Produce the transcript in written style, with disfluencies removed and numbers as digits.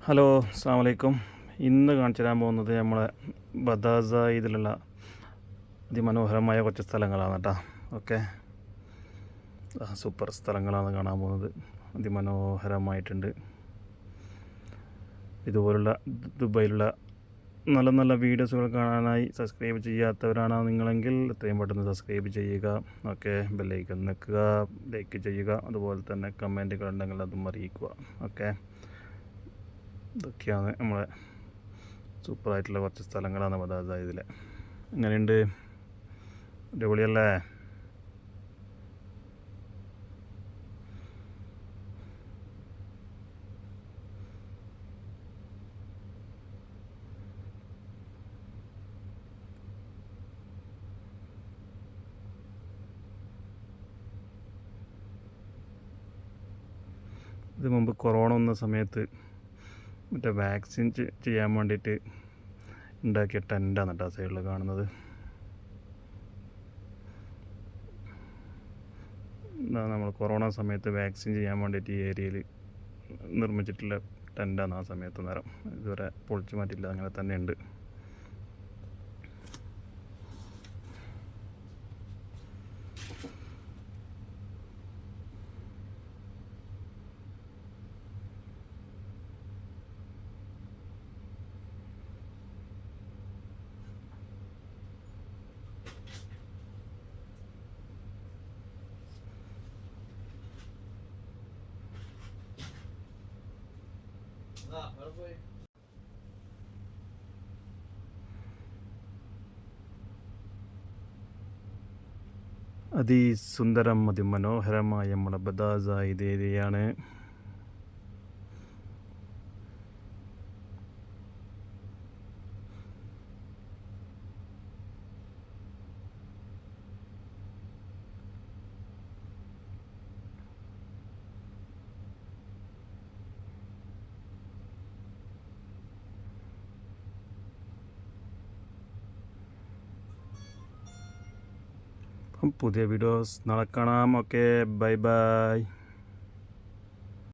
Hello, അസ്സാം വലൈക്കും. ഇന്ന് കാണിച്ചു തരാൻ പോകുന്നത് നമ്മളെ ബദാസ ഇതിലുള്ള അതിമനോഹരമായ കുറച്ച് സ്ഥലങ്ങളാണ് കേട്ടോ. ഓക്കെ, സൂപ്പർ സ്ഥലങ്ങളാണ് കാണാൻ പോകുന്നത്. അതിമനോഹരമായിട്ടുണ്ട്. ഇതുപോലുള്ള ദുബായിലുള്ള നല്ല നല്ല വീഡിയോസുകൾ കാണാനായി സബ്സ്ക്രൈബ് ചെയ്യാത്തവരാണ് നിങ്ങളെങ്കിൽ എത്രയും പെട്ടെന്ന് സബ്സ്ക്രൈബ് ചെയ്യുക. ഓക്കെ, ബെല്ലൈക്കൺ നിൽക്കുക, ലൈക്ക് ചെയ്യുക. അതുപോലെ തന്നെ കമൻറ്റുകൾ ഉണ്ടെങ്കിൽ അതും അറിയിക്കുക. ഓക്കെ, ഇതൊക്കെയാണ് നമ്മളെ സൂപ്പറായിട്ടുള്ള കുറച്ച് സ്ഥലങ്ങളാണ് ബദാസ ഇതിൽ. എങ്ങനെയുണ്ട്? അടിപൊളിയല്ലേ? ഇത് മുമ്പ് കൊറോണ വന്ന സമയത്ത് മറ്റേ വാക്സിൻ ചെയ്യാൻ വേണ്ടിയിട്ട് ഉണ്ടാക്കിയ ടെൻ്റാണ് കേട്ടോ സൈഡിൽ കാണുന്നത്. നമ്മൾ കൊറോണ സമയത്ത് വാക്സിൻ ചെയ്യാൻ വേണ്ടിയിട്ട് ഈ ഏരിയയിൽ നിർമ്മിച്ചിട്ടുള്ള ടെൻ്റാണ് ആ സമയത്ത് നേരം. ഇതുവരെ പൊളിച്ചു മാറ്റില്ല, അങ്ങനെ തന്നെ ഉണ്ട്. അതിസുന്ദരം അതിമനോഹരമായ നമ്മുടെ ബദാസ ഇത് ഏരിയയാണ്. പുതിയ വീഡിയോസ് നാളെ കാണാം. Okay, bye bye.